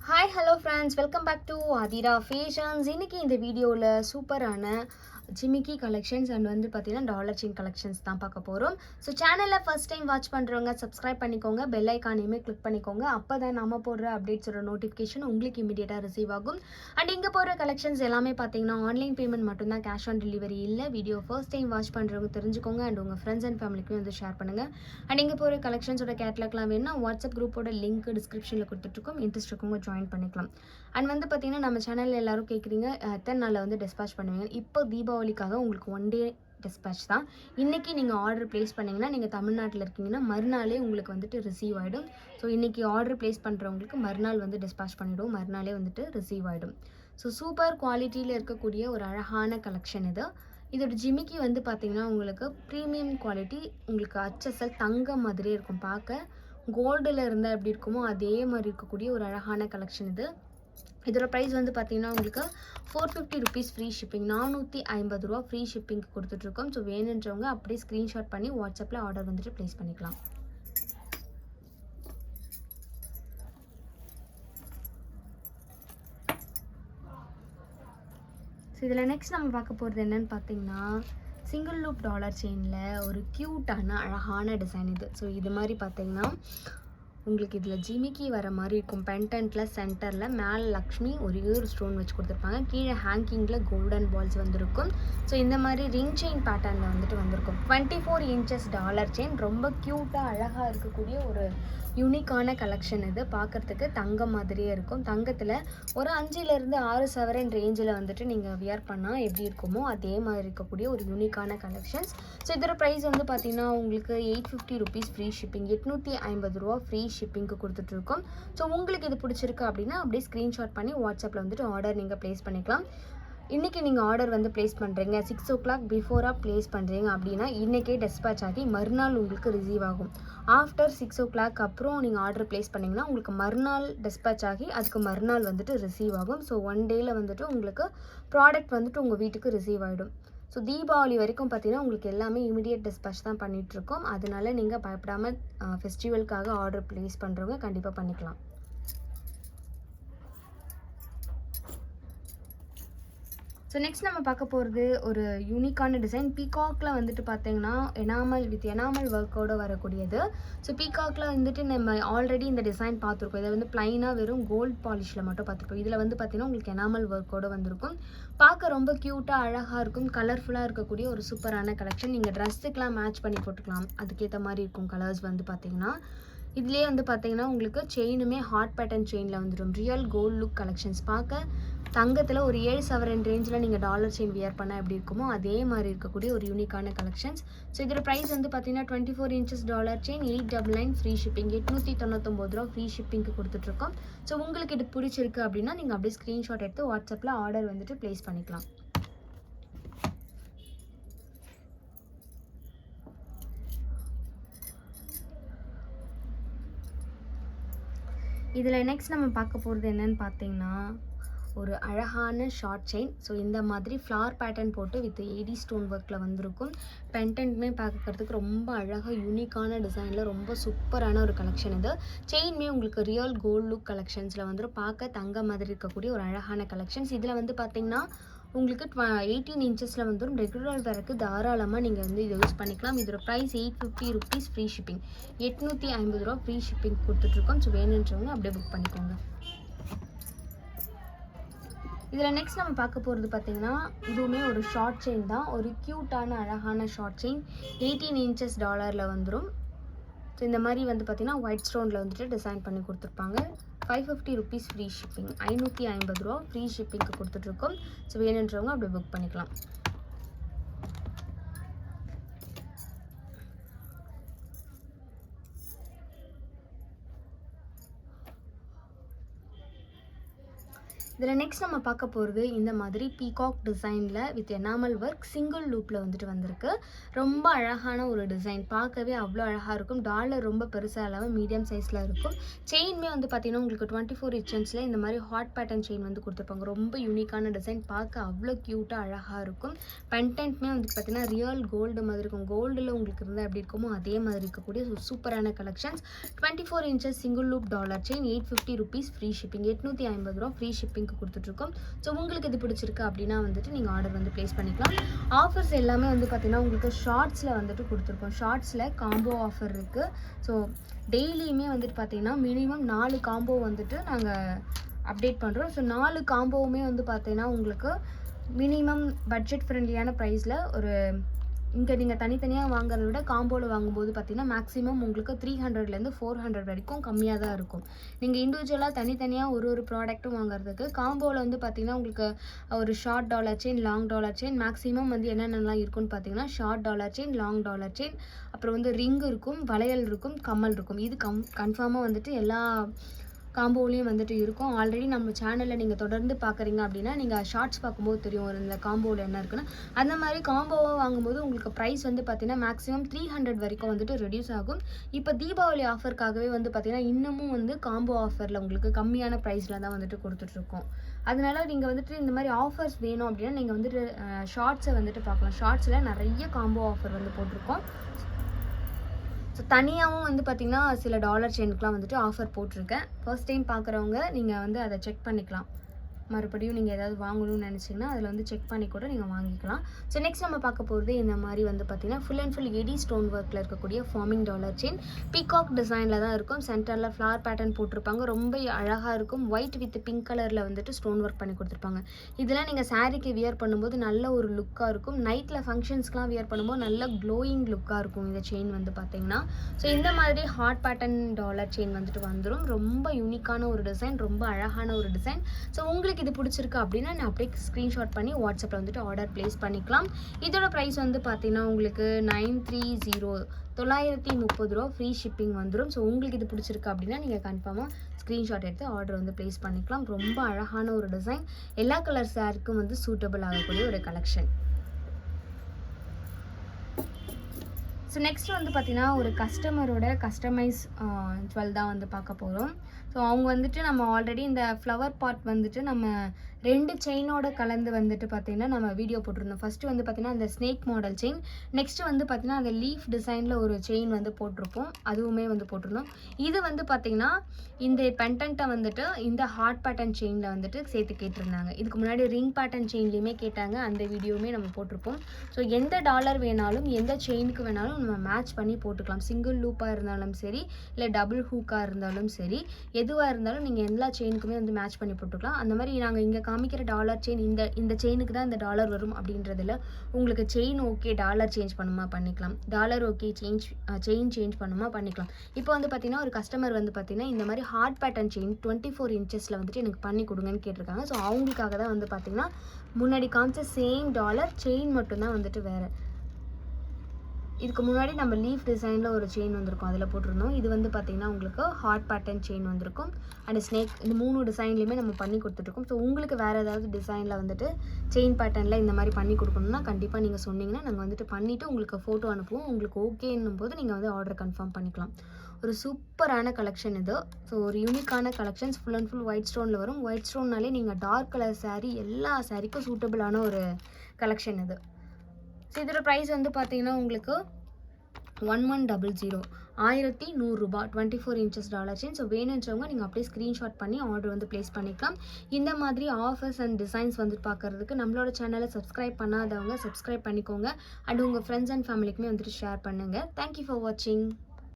Hi hello friends, welcome back to Athira fashions. இன்றைக்கி இந்த வீடியோவில் சூப்பரான ஜிமிக்கி கலெக்ஷன்ஸ் அண்ட் வந்து பார்த்தீங்கன்னா டாலர் செயின் கலெக்ஷன்ஸ் தான் பார்க்க போகிறோம். ஸோ சேனலில் ஃபஸ்ட் டைம் வாட்ச் பண்ணுறவங்க சப்ஸ்கிரைப் பண்ணிக்கோங்க, பெல் ஐக்கானையுமே கிளிக் பண்ணிக்கோங்க. அப்போ தான் நம்ம போடுற அப்டேட்ஸோட நோட்டிஃபிகேஷன் உங்களுக்கு இமீடியட்டாக ரிசீவ் ஆகும். அண்ட் இங்கே போகிற கலெக்ஷன்ஸ் எல்லாமே பார்த்தீங்கன்னா ஆன்லைன் பேமெண்ட் மட்டும்தான், கேஷ் ஆன் டெலிவரி இல்லை. வீடியோ ஃபர்ஸ்ட் டைம் வாட்ச் பண்ணுறவங்க தெரிஞ்சுக்கோங்க அண்ட் உங்கள் ஃப்ரெண்ட்ஸ் அண்ட் ஃபேமிலிக்கும் வந்து ஷேர் பண்ணுங்கள். அண்ட் இங்கே போகிற கலெக்ஷன்ஸோட கேட்லாக்லாம் வேணும்னா வாட்ஸ்அப் குரூப்போட லிங்க் டிஸ்கிரிப்ஷனில் கொடுத்துட்ருக்கோம், இன்ட்ரெஸ்ட் இருக்கவங்க ஜாயின் பண்ணிக்கலாம். அண்ட் வந்து பார்த்தீங்கன்னா நம்ம சேனலில் எல்லோரும் கேட்குறீங்க எத்தனை நாளில் வந்து டிஸ்பேச் பண்ணுவீங்க. இப்போ தீபாவளிக்காக உங்களுக்கு ஒன் டே டிஸ்பேச் தான். இன்றைக்கி நீங்கள் ஆர்டர் ப்ளேஸ் பண்ணிங்கன்னா, நீங்கள் தமிழ்நாட்டில் இருக்கீங்கன்னா மறுநாளே உங்களுக்கு வந்துட்டு ரிசீவ் ஆகிடும். ஸோ இன்றைக்கி ஆர்டர் ப்ளேஸ் பண்ணுறவங்களுக்கு மறுநாள் வந்து டிஸ்பேச் பண்ணிவிடுவோம், மறுநாளே வந்துட்டு ரிசீவ் ஆகிடும். ஸோ சூப்பர் குவாலிட்டியில் இருக்கக்கூடிய ஒரு அழகான கலெக்ஷன் இது. இதோட ஜிமிக்கி வந்து பார்த்திங்கன்னா உங்களுக்கு ப்ரீமியம் குவாலிட்டி, உங்களுக்கு அச்சசல் தங்கம் மாதிரியே இருக்கும். பார்க்க கோல்டில் இருந்தால் எப்படி இருக்குமோ அதே மாதிரி இருக்கக்கூடிய ஒரு அழகான கலெக்ஷன் இது. இதோட ப்ரைஸ் வந்து பார்த்தீங்கன்னா உங்களுக்கு 450 ருபீஸ் ஃப்ரீ ஷிப்பிங், 450 ரூபா ஃப்ரீ ஷிப்பிங்க்கு கொடுத்துட்ருக்கோம். ஸோ வேணுன்றவங்க அப்படியே ஸ்க்ரீன்ஷாட் பண்ணி வாட்ஸ்அப்பில் ஆர்டர் வந்துட்டு ப்ளேஸ் பண்ணிக்கலாம். ஸோ இதில் நெக்ஸ்ட் நம்ம பார்க்க போகிறது என்னென்னு பார்த்தீங்கன்னா சிங்கிள் லூப் டாலர் செயினில் ஒரு க்யூட்டான அழகான டிசைன் இது. ஸோ இது மாதிரி பார்த்தீங்கன்னா உங்களுக்கு இதில் ஜிமிக்கி வர மாதிரி இருக்கும். பென்டென்ட்டில் சென்டரில் மேலே லக்ஷ்மி ஒரே ஒரு ஸ்டோன் வச்சு கொடுத்துருப்பாங்க, கீழே ஹேங்கிங்கில் கோல்டன் பால்ஸ் வந்துருக்கும். ஸோ இந்த மாதிரி ரிங் செயின் பேட்டர்னில் வந்துட்டு வந்திருக்கும். 24 இன்ச்சஸ் டாலர் செயின், ரொம்ப க்யூட்டாக அழகாக இருக்கக்கூடிய ஒரு யூனிக்கான கலெக்ஷன் இது. பார்க்குறதுக்கு தங்கம் மாதிரியே இருக்கும். தங்கத்தில் ஒரு 5லேருந்து 6 சவரன் ரேஞ்சில் வந்துட்டு நீங்கள் வியர் பண்ணால் எப்படி இருக்குமோ அதே மாதிரி இருக்கக்கூடிய ஒரு யூனிக்கான கலெக்ஷன்ஸ். ஸோ இதோட ப்ரைஸ் வந்து பார்த்திங்கன்னா உங்களுக்கு 850 ருபீஸ் ஃப்ரீ ஷிப்பிங், 850 ரூபா ஃப்ரீ ஷிப்பிங்க்கு கொடுத்துட்ருக்கோம். ஸோ உங்களுக்கு இது பிடிச்சிருக்கு அப்படின்னா அப்படியே ஸ்க்ரீன்ஷாட் பண்ணி வாட்ஸ்அப்பில் வந்துட்டு ஆர்டர் நீங்கள் ப்ளேஸ் பண்ணிக்கலாம். இன்றைக்கி நீங்கள் ஆர்டர் வந்து ப்ளேஸ் பண்ணுறீங்க, 6 o'clock பிஃபோராக ப்ளேஸ் பண்ணுறீங்க அப்படின்னா இன்றைக்கே டிஸ்பேச் ஆகி மறுநாள் உங்களுக்கு ரிசீவ் ஆகும். ஆஃப்டர் 6 o'clock அப்புறம் நீங்கள் ஆர்டர் ப்ளேஸ் பண்ணிங்கன்னா உங்களுக்கு மறுநாள் டிஸ்பேச் ஆகி அதுக்கு மறுநாள் வந்துட்டு ரிசீவ் ஆகும். ஸோ ஒன் டேயில் வந்துட்டு உங்களுக்கு ப்ராடக்ட் வந்துட்டு உங்கள் வீட்டுக்கு ரிசீவ் ஆகிடும். ஸோ தீபாவளி வரைக்கும் பார்த்தீங்கன்னா உங்களுக்கு எல்லாமே இமீடியட் டிஸ்பேச் தான் பண்ணிகிட்ருக்கோம். அதனால நீங்கள் பயப்படாமல் ஃபெஸ்டிவலுக்காக ஆர்டர் ப்ளேஸ் பண்ணுறவங்க கண்டிப்பாக பண்ணிக்கலாம். ஸோ நெக்ஸ்ட் நம்ம பார்க்க போகிறது ஒரு யூனிக்கான டிசைன். பீகாக்கில் வந்துட்டு பார்த்தீங்கன்னா எனாமல் ஒர்க்கோடு வரக்கூடியது. ஸோ பீகாக்கில் வந்துட்டு நம்ம ஆல்ரெடி இந்த டிசைன் பார்த்துருக்கோம். இதை வந்து ப்ளைனாக வெறும் கோல்ட் பாலிஷில் மட்டும் பார்த்துருக்கோம். இதில் வந்து பார்த்திங்கன்னா உங்களுக்கு எனாமல் ஒர்க்கோடு வந்திருக்கும். பார்க்க ரொம்ப க்யூட்டாக அழகாக இருக்கும், கலர்ஃபுல்லாக இருக்கக்கூடிய ஒரு சூப்பரான கலெக்ஷன். நீங்கள் ட்ரெஸ்ஸுக்கெலாம் மேட்ச் பண்ணி போட்டுக்கலாம், அதுக்கேற்ற மாதிரி இருக்கும் கலர்ஸ் வந்து பார்த்திங்கன்னா. இதுலேயே வந்து பார்த்திங்கன்னா உங்களுக்கு செயினுமே ஹார்ட் பேட்டர்ன் செயினில் வந்துடும். Real gold look collections. பார்க்க தங்கத்தில் ஒரு 7 சவரன் ரேஞ்சில் நீங்கள் டாலர் செயின் வியர் பண்ணால் எப்படி இருக்குமோ அதே மாதிரி இருக்கக்கூடிய ஒரு யூனிக்கான கலெக்ஷன்ஸ். ஸோ இதோட ப்ரைஸ் வந்து பார்த்தீங்கன்னா 24 inches dollar chain, 899 free shipping, 899 ரூபா ஃப்ரீ ஷிப்பிங்க்கு கொடுத்துட்ருக்கோம். ஸோ உங்களுக்கு இது பிடிச்சிருக்கு அப்படின்னா நீங்கள் அப்படியே ஸ்க்ரீன்ஷாட் எடுத்து வாட்ஸ்அப்பில் ஆர்டர் வந்துட்டு ப்ளேஸ் பண்ணிக்கலாம். இதில் நெக்ஸ்ட் நம்ம பார்க்க போகிறது என்னென்னு பார்த்தீங்கன்னா ஒரு அழகான ஷார்ட் செயின். ஸோ இந்த மாதிரி ஃப்ளார் பேட்டர்ன் போட்டு வித் ஏடி ஸ்டோன் ஒர்க்கில் வந்திருக்கும். பென்டென்ட்மே பார்க்கறதுக்கு ரொம்ப அழகாக யூனிக்கான டிசைனில் ரொம்ப சூப்பரான ஒரு கலெக்ஷன் இது. செயின்மே உங்களுக்கு ரியல் கோல்ட் லுக் கலெக்ஷன்ஸில் வந்துடும். பார்க்க தங்க மாதிரி இருக்கக்கூடிய ஒரு அழகான கலெக்ஷன்ஸ். இதில் வந்து பார்த்திங்கன்னா உங்களுக்கு 18 இன்ச்சஸில் வந்துடும். ரெகுலர் வேருக்கு தாராளமாக நீங்கள் வந்து இதை யூஸ் பண்ணிக்கலாம். இதோட ப்ரைஸ் 850 ருபீஸ் ஃப்ரீ ஷிப்பிங், 850 ரூபா ஃப்ரீ ஷிப்பிங் கொடுத்துட்ருக்கோம். ஸோ வேணுன்றவங்க அப்படியே புக் பண்ணிக்கோங்க. இதில் நெக்ஸ்ட் நம்ம பார்க்க போகிறது பார்த்திங்கன்னா இதுவுமே ஒரு ஷார்ட் செயின் தான், ஒரு க்யூட்டான அழகான ஷார்ட் செயின், 18 இன்ச்சஸ் டாலரில் வந்துடும். ஸோ இந்த மாதிரி வந்து பார்த்திங்கன்னா ஒயிட் ஸ்டோனில் வந்துட்டு டிசைன் பண்ணி கொடுத்துருப்பாங்க. 550 ருபீஸ் ஃப்ரீ ஷிப்பிங், 550 ரூபா ஃப்ரீ ஷிப்பிங்க்கு கொடுத்துட்ருக்கோம். ஸோ வேணுன்றவங்க அப்படி புக் பண்ணிக்கலாம். இதில் நெக்ஸ்ட் நம்ம பார்க்க போகிறது இந்த மாதிரி பீகாக் டிசைனில் வித் எனாமல் ஒர்க் சிங்கிள் லூப்பில் வந்துட்டு வந்திருக்கு. ரொம்ப அழகான ஒரு டிசைன், பார்க்கவே அவ்வளோ அழகாக இருக்கும். டாலர் ரொம்ப பெருசாக இல்லாமல் மீடியம் சைஸில் இருக்கும். செயின்மே வந்து பார்த்திங்கன்னா உங்களுக்கு 24 இன்ச்சஸில் இந்த மாதிரி ஹாட் பேட்டர்ன் செயின் வந்து கொடுத்துருப்பாங்க. ரொம்ப யூனிக்கான டிசைன், பார்க்க அவ்வளோ க்யூட்டாக அழகாக இருக்கும். பென்டென்ட்மே வந்து பார்த்திங்கன்னா ரியல் கோல்டு மாதிரி இருக்கும். கோல்டில் உங்களுக்கு இருந்தால் எப்படி இருக்குமோ அதே மாதிரி இருக்கக்கூடிய சூப்பரான collections. 24 inches single loop dollar chain, 850 rupees free shipping, 850 ரூபா ஃப்ரீ ஷிப்பிங் கொடுத்துட்ருக்கோம். ஸோ உங்களுக்கு இது பிடிச்சிருக்கு அப்படின்னா வந்துட்டு நீங்கள் ஆர்டர் வந்து ப்ளேஸ் பண்ணிக்கலாம். ஆஃபர்ஸ் எல்லாமே வந்து பார்த்திங்கன்னா உங்களுக்கு ஷார்ட்ஸில் வந்துட்டு கொடுத்துருக்கோம். ஷார்ட்ஸில் காம்போ ஆஃபர் இருக்குது. ஸோ டெய்லியுமே வந்துட்டு பார்த்திங்கன்னா மினிமம் 4 காம்போ வந்துட்டு நாங்கள் அப்டேட் பண்ணுறோம். ஸோ 4 காம்போவுமே வந்து பார்த்திங்கன்னா உங்களுக்கு மினிமம் பட்ஜெட் ஃப்ரெண்ட்லியான ப்ரைஸில் ஒரு இங்கே நீங்கள் தனித்தனியாக வாங்குறத விட காம்போவில் வாங்கும்போது பார்த்தீங்கன்னா மேக்ஸிமம் உங்களுக்கு 300லேருந்து 400 வரைக்கும் கம்மியாக தான் இருக்கும். நீங்கள் இண்டிவிஜுவலாக தனித்தனியாக ஒரு ப்ராடக்ட்டும் வாங்குறதுக்கு காம்போவில் வந்து பார்த்திங்கன்னா உங்களுக்கு ஒரு short dollar chain, long dollar chain, maximum வந்து என்னென்னலாம் இருக்குன்னு பார்த்தீங்கன்னா short dollar chain, long dollar chain, அப்புறம் வந்து ரிங் இருக்கும், வளையல் இருக்கும், கம்மல் இருக்கும். இது கன்ஃபார்மாக வந்துட்டு எல்லா காம்போலையும் வந்துட்டு இருக்கும். ஆல்ரெடி நம்ம சேனலில் நீங்கள் தொடர்ந்து பார்க்குறீங்க அப்படின்னா நீங்கள் ஷார்ட்ஸ் பார்க்கும்போது தெரியும் ஒரு இந்த காம்போவில் என்ன இருக்குன்னு. அந்த மாதிரி காம்போவாக வாங்கும்போது உங்களுக்கு ப்ரைஸ் வந்து பார்த்திங்கன்னா மேக்ஸிமம் 300 வரைக்கும் வந்துட்டு ரெடியூஸ் ஆகும். இப்போ தீபாவளி ஆஃபருக்காகவே வந்து பார்த்திங்கன்னா இன்னமும் வந்து காம்போ ஆஃபரில் உங்களுக்கு கம்மியான ப்ரைஸில் தான் வந்துட்டு கொடுத்துட்ருக்கோம். அதனால நீங்கள் வந்துட்டு இந்த மாதிரி ஆஃபர்ஸ் வேணும் அப்படின்னா நீங்கள் வந்துட்டு ஷார்ட்ஸை வந்துட்டு பார்க்கலாம். ஷார்ட்ஸில் நிறைய காம்போ ஆஃபர் வந்து போட்டிருக்கோம். ஸோ தனியாகவும் வந்து பார்த்திங்கன்னா சில டாலர் செயினுக்குலாம் வந்துட்டு ஆஃபர் போட்டிருக்கேன். ஃபர்ஸ்ட் டைம் பார்க்குறவங்க நீங்கள் வந்து அதை செக் பண்ணிக்கலாம். மறுபடியும் நீங்கள் ஏதாவது வாங்கணும்னு நினச்சிங்கன்னா அதில் வந்து செக் பண்ணி கூட நீங்கள் வாங்கிக்கலாம். ஸோ நெக்ஸ்ட் நம்ம பார்க்க போகிறது இந்த மாதிரி வந்து பார்த்திங்கன்னா full and full eddy stone ஒர்க்கில் இருக்கக்கூடிய ஃபார்மிங் டாலர் செயின். பீகாக் டிசைனில் தான் இருக்கும். சென்டரில் ஃப்ளவர் பேட்டர்ன் போட்டிருப்பாங்க. ரொம்ப அழகாக இருக்கும். ஒயிட் வித் பிங்க் கலரில் வந்துட்டு ஸ்டோன் ஒர்க் பண்ணி கொடுத்துருப்பாங்க. இதெல்லாம் நீங்கள் சாரீக்கு வியர் பண்ணும்போது நல்ல ஒரு லுக்காக இருக்கும். நைட்டில் ஃபங்க்ஷன்ஸ்க்குலாம் வியர் பண்ணும்போது நல்ல க்ளோயிங் லுக்காக இருக்கும் இந்த செயின் வந்து பார்த்திங்கன்னா. ஸோ இந்த மாதிரி ஹாட் பேட்டர்ன் டாலர் செயின் வந்துட்டு வந்துடும். ரொம்ப யூனிக்கான ஒரு டிசைன், ரொம்ப அழகான ஒரு டிசைன். ஸோ உங்களுக்கு இது பிடிச்சிருக்கு அப்படின்னா நான் அப்படியே ஸ்க்ரீன்ஷாட் பண்ணி வாட்ஸ்அப்பில் வந்துட்டு ஆர்டர் ப்ளேஸ் பண்ணிக்கலாம். இதோட ப்ரைஸ் வந்து பார்த்தீங்கன்னா உங்களுக்கு 930 ரூபா ஃப்ரீ ஷிப்பிங் வந்துடும். ஸோ உங்களுக்கு இது பிடிச்சிருக்கு அப்படின்னா நீங்கள் கன்ஃபார்மாக ஸ்க்ரீன்ஷாட் எடுத்து ஆர்டர் வந்து ப்ளேஸ் பண்ணிக்கலாம். ரொம்ப அழகான ஒரு டிசைன், எல்லா கலர் சாரிக்கும் வந்து சூட்டபிள் ஆகக்கூடிய ஒரு கலெக்ஷன். ஸோ நெக்ஸ்ட் வந்து பார்த்திங்கன்னா ஒரு கஸ்டமரோட கஸ்டமைஸ் ஜுவல் தான் வந்து பார்க்க போகிறோம். ஸோ அவங்க வந்துட்டு நம்ம ஆல்ரெடி இந்த ஃப்ளவர் பார்ட் வந்துட்டு நம்ம 2 செயினோட கலந்து வந்துட்டு பார்த்திங்கன்னா நம்ம வீடியோ போட்டிருந்தோம். ஃபஸ்ட்டு வந்து பார்த்திங்கன்னா அந்த ஸ்னேக் மாடல் செயின், நெக்ஸ்ட்டு வந்து பார்த்திங்கன்னா அந்த லீஃப் டிசைனில் ஒரு செயின் வந்து போட்டிருப்போம், அதுவுமே வந்து போட்டிருந்தோம். இது வந்து பார்த்திங்கன்னா இந்த பெண்டன்ட்டை வந்துட்டு இந்த ஹார்ட் பேட்டர்ன் செயினில் வந்துட்டு சேர்த்து கேட்டிருந்தாங்க. இதுக்கு முன்னாடி ரிங் பேட்டர்ன் செயின்லேயுமே கேட்டாங்க, அந்த வீடியோவுமே நம்ம போட்டிருப்போம். ஸோ எந்த டாலர் வேணாலும் எந்த செயினுக்கு வேணாலும் நம்ம மேட்ச் பண்ணி போட்டுக்கலாம். சிங்கிள் லூப்பாக இருந்தாலும் சரி, இல்லை டபுள் ஹூக்காக இருந்தாலும் சரி, எதுவாக இருந்தாலும் நீங்கள் எல்லா செயினுக்குமே வந்து மேட்ச் பண்ணி போட்டுக்கலாம். அந்த மாதிரி நாங்கள் இங்கே காமிக்கிற டாலர் செயின் இந்த செயினுக்கு தான் இந்த டாலர் வரும் அப்படின்றதில்ல. உங்களுக்கு செயின் ஓகே, டாலர் சேஞ்ச் பண்ணுமா பண்ணிக்கலாம், டாலர் ஓகே செயின் சேஞ்ச் பண்ணுமா பண்ணிக்கலாம். இப்போ வந்து பார்த்திங்கன்னா ஒரு கஸ்டமர் வந்து பார்த்திங்கன்னா இந்த மாதிரி ஹார்ட் பேட்டர்ன் செயின் 24 இன்ச்சஸில் வந்துட்டு எனக்கு பண்ணி கொடுங்கன்னு கேட்டிருக்காங்க. ஸோ அவங்களுக்காக தான் வந்து பார்த்திங்கன்னா முன்னாடி காமிச்ச சேம் டாலர் செயின் மட்டும்தான் வந்துட்டு வேறு. இதுக்கு முன்னாடி நம்ம லீஃப் டிசைனில் ஒரு செயின் வந்திருக்கும், அதில் போட்டிருந்தோம். இது வந்து பார்த்திங்கன்னா உங்களுக்கு ஹார்ட் பேட்டர்ன் செயின் வந்திருக்கும் அண்ட் ஸ்னேக். இந்த 3 டிசைன்லேயுமே நம்ம பண்ணி கொடுத்துட்ருக்கோம். ஸோ உங்களுக்கு வேறு ஏதாவது டிசைனில் வந்துட்டு செயின் பேட்டர்னில் இந்த மாதிரி பண்ணி கொடுக்கணும்னா கண்டிப்பாக நீங்கள் சொன்னீங்கன்னா நாங்கள் வந்துட்டு பண்ணிவிட்டு உங்களுக்கு ஃபோட்டோ அனுப்புவோம். உங்களுக்கு ஓகேன்னும் போது நீங்கள் வந்து ஆர்டர் கன்ஃபார்ம் பண்ணிக்கலாம். ஒரு சூப்பரான கலெக்ஷன் இது. ஸோ ஒரு யூனிக்கான collections, full and full white ஸ்டோனில் வரும். ஒயிட் ஸ்டோன்னாலே நீங்கள் டார்க் கலர் சாரீ எல்லா சாரீக்கும் சூட்டபிளான ஒரு கலெக்ஷன் இது. ஸோ இதோட ப்ரைஸ் வந்து பார்த்தீங்கன்னா உங்களுக்கு 1100 ரூபா 24 இன்ச்சஸ் டாலர் செயின். ஸோ வேணுன்றவங்க நீங்கள் அப்படியே ஸ்க்ரீன்ஷாட் பண்ணி ஆர்டர் வந்து ப்ளேஸ் பண்ணிக்கலாம். இந்த மாதிரி ஆஃபர்ஸ் அண்ட் டிசைன்ஸ் வந்து பார்க்குறதுக்கு நம்மளோட சேனலை சப்ஸ்கிரைப் பண்ணாதவங்க சப்ஸ்கிரைப் பண்ணிக்கோங்க. அண்ட் உங்கள் ஃப்ரெண்ட்ஸ் அண்ட் ஃபேமிலிக்குமே வந்துட்டு ஷேர் பண்ணுங்கள். தேங்க்யூ ஃபார் வாட்சிங்.